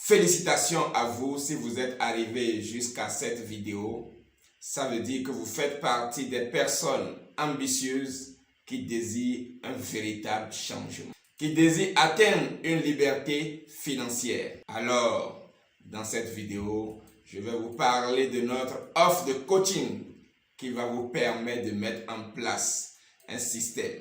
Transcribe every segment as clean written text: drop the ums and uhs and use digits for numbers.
Félicitations à vous si vous êtes arrivé jusqu'à cette vidéo. Ça veut dire que vous faites partie des personnes ambitieuses qui désirent un véritable changement, qui désirent atteindre une liberté financière. Alors, dans cette vidéo, je vais vous parler de notre offre de coaching qui va vous permettre de mettre en place un système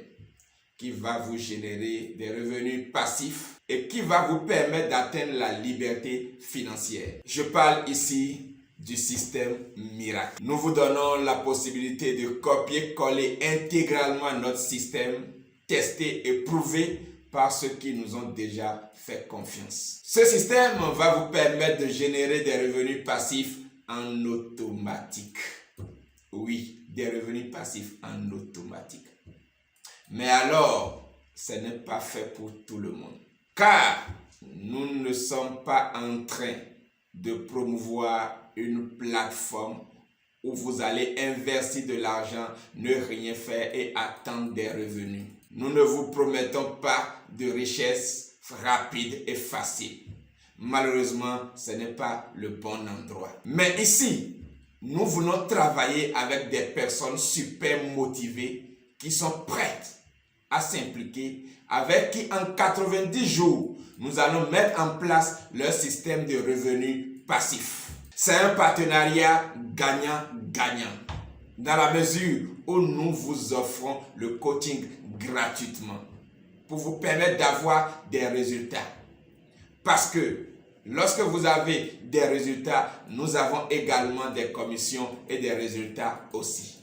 qui va vous générer des revenus passifs et qui va vous permettre d'atteindre la liberté financière. Je parle ici du système miracle. Nous vous donnons la possibilité de copier-coller intégralement notre système, testé et prouvé par ceux qui nous ont déjà fait confiance. Ce système va vous permettre de générer des revenus passifs en automatique. Oui, des revenus passifs en automatique. Mais alors, ce n'est pas fait pour tout le monde. Car nous ne sommes pas en train de promouvoir une plateforme où vous allez investir de l'argent, ne rien faire et attendre des revenus. Nous ne vous promettons pas de richesse rapide et facile. Malheureusement, ce n'est pas le bon endroit. Mais ici, nous voulons travailler avec des personnes super motivées qui sont prêtes à s'impliquer, avec qui en 90 jours, nous allons mettre en place leur système de revenus passifs. C'est un partenariat gagnant-gagnant, dans la mesure où nous vous offrons le coaching gratuitement pour vous permettre d'avoir des résultats. Parce que lorsque vous avez des résultats, nous avons également des commissions et des résultats aussi.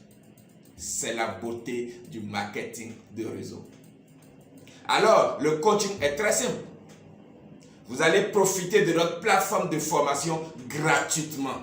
C'est la beauté du marketing de réseau. Alors, le coaching est très simple. Vous allez profiter de notre plateforme de formation gratuitement.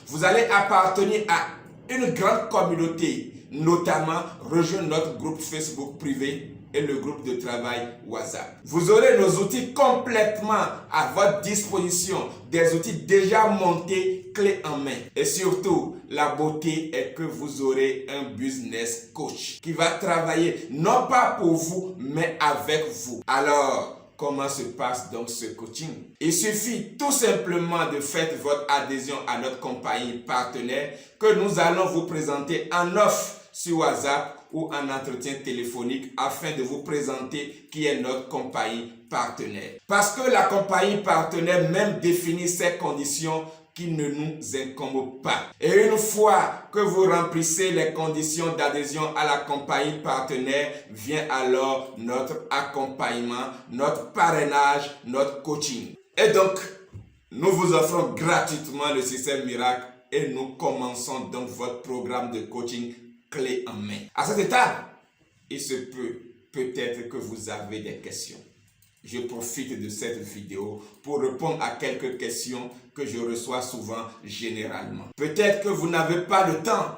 Vous allez appartenir à une grande communauté, notamment rejoindre notre groupe Facebook privé et le groupe de travail WhatsApp. Vous aurez nos outils complètement à votre disposition, des outils déjà montés, clés en main. Et surtout, la beauté est que vous aurez un business coach qui va travailler non pas pour vous, mais avec vous. Alors, comment se passe donc ce coaching? Il suffit tout simplement de faire votre adhésion à notre compagnie partenaire que nous allons vous présenter en offre sur WhatsApp ou en entretien téléphonique afin de vous présenter qui est notre compagnie partenaire. Parce que la compagnie partenaire même définit ses conditions qui ne nous incombent pas. Et une fois que vous remplissez les conditions d'adhésion à la compagnie partenaire, vient alors notre accompagnement, notre parrainage, notre coaching. Et donc, nous vous offrons gratuitement le système miracle et nous commençons donc votre programme de coaching clé en main. À cet état, il se peut-être que vous avez des questions. Je profite de cette vidéo pour répondre à quelques questions que je reçois souvent généralement. Peut-être que vous n'avez pas le temps.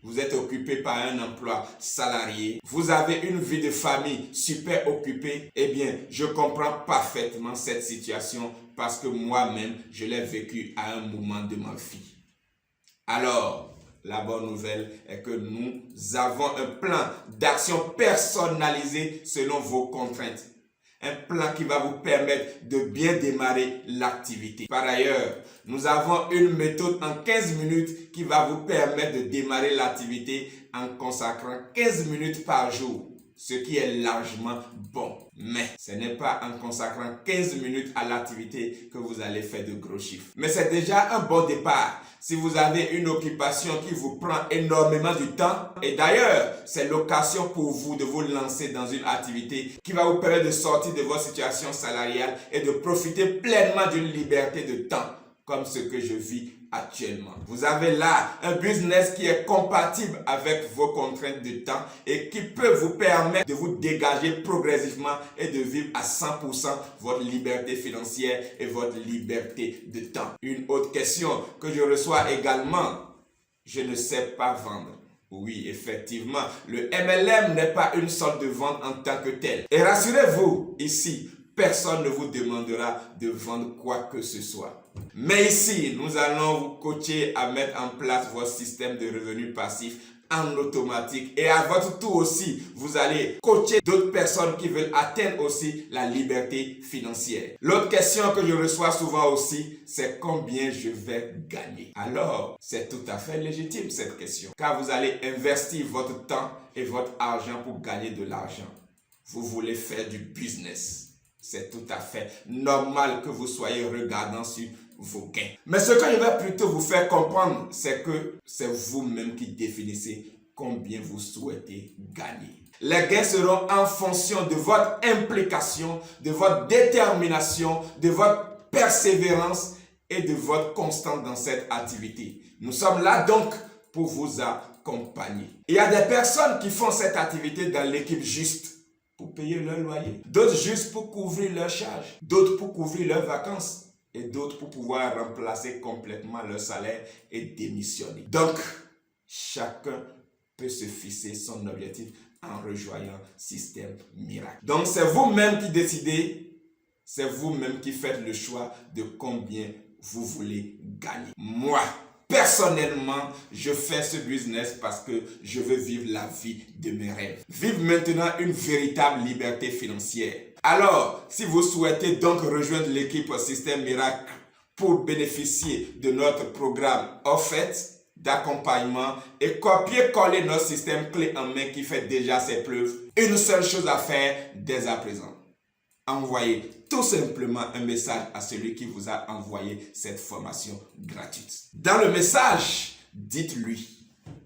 Vous êtes occupé par un emploi salarié. Vous avez une vie de famille super occupée. Eh bien, je comprends parfaitement cette situation parce que moi-même, je l'ai vécu à un moment de ma vie. Alors, la bonne nouvelle est que nous avons un plan d'action personnalisé selon vos contraintes. Un plan qui va vous permettre de bien démarrer l'activité. Par ailleurs, nous avons une méthode en 15 minutes qui va vous permettre de démarrer l'activité en consacrant 15 minutes par jour, ce qui est largement bon. Mais ce n'est pas en consacrant 15 minutes à l'activité que vous allez faire de gros chiffres. Mais c'est déjà un bon départ. Si vous avez une occupation qui vous prend énormément du temps, et d'ailleurs, c'est l'occasion pour vous de vous lancer dans une activité qui va vous permettre de sortir de votre situation salariale et de profiter pleinement d'une liberté de temps, comme ce que je vis actuellement. Vous avez là un business qui est compatible avec vos contraintes de temps et qui peut vous permettre de vous dégager progressivement et de vivre à 100% votre liberté financière et votre liberté de temps. Une autre question que je reçois également, je ne sais pas vendre. Oui, effectivement, le MLM n'est pas une sorte de vente en tant que telle. Et rassurez-vous, ici, personne ne vous demandera de vendre quoi que ce soit. Mais ici, nous allons vous coacher à mettre en place votre système de revenus passifs en automatique. Et à votre tour aussi, vous allez coacher d'autres personnes qui veulent atteindre aussi la liberté financière. L'autre question que je reçois souvent aussi, c'est combien je vais gagner. Alors, c'est tout à fait légitime cette question, car vous allez investir votre temps et votre argent pour gagner de l'argent. Vous voulez faire du business. C'est tout à fait normal que vous soyez regardant sur vos gains. Mais ce que je vais plutôt vous faire comprendre, c'est que c'est vous-même qui définissez combien vous souhaitez gagner. Les gains seront en fonction de votre implication, de votre détermination, de votre persévérance et de votre constance dans cette activité. Nous sommes là donc pour vous accompagner. Il y a des personnes qui font cette activité dans l'équipe juste pour payer leur loyer, d'autres juste pour couvrir leurs charges, d'autres pour couvrir leurs vacances et d'autres pour pouvoir remplacer complètement leur salaire et démissionner. Donc, chacun peut se fixer son objectif en rejoignant Système Miracle. Donc, c'est vous-même qui décidez, c'est vous-même qui faites le choix de combien vous voulez gagner. Moi, personnellement, je fais ce business parce que je veux vivre la vie de mes rêves. Vivre maintenant une véritable liberté financière. Alors, si vous souhaitez donc rejoindre l'équipe Système Miracle pour bénéficier de notre programme offert d'accompagnement et copier-coller notre système clé en main qui fait déjà ses preuves, une seule chose à faire dès à présent. Envoyez tout simplement un message à celui qui vous a envoyé cette formation gratuite. Dans le message, dites-lui,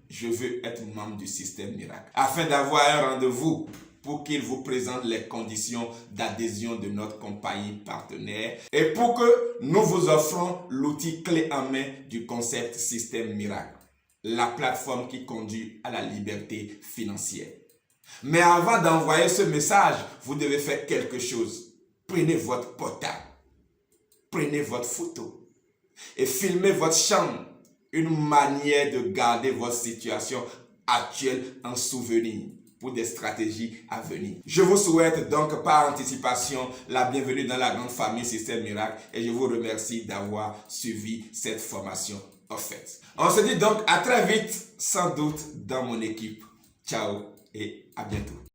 je veux être membre du Système Miracle, afin d'avoir un rendez-vous pour qu'il vous présente les conditions d'adhésion de notre compagnie partenaire et pour que nous vous offrons l'outil clé en main du concept Système Miracle, la plateforme qui conduit à la liberté financière. Mais avant d'envoyer ce message, vous devez faire quelque chose. Prenez votre portable, prenez votre photo et filmez votre chambre. Une manière de garder votre situation actuelle en souvenir pour des stratégies à venir. Je vous souhaite donc par anticipation la bienvenue dans la grande famille Système Miracle et je vous remercie d'avoir suivi cette formation offerte. On se dit donc à très vite, sans doute dans mon équipe. Ciao et à bientôt.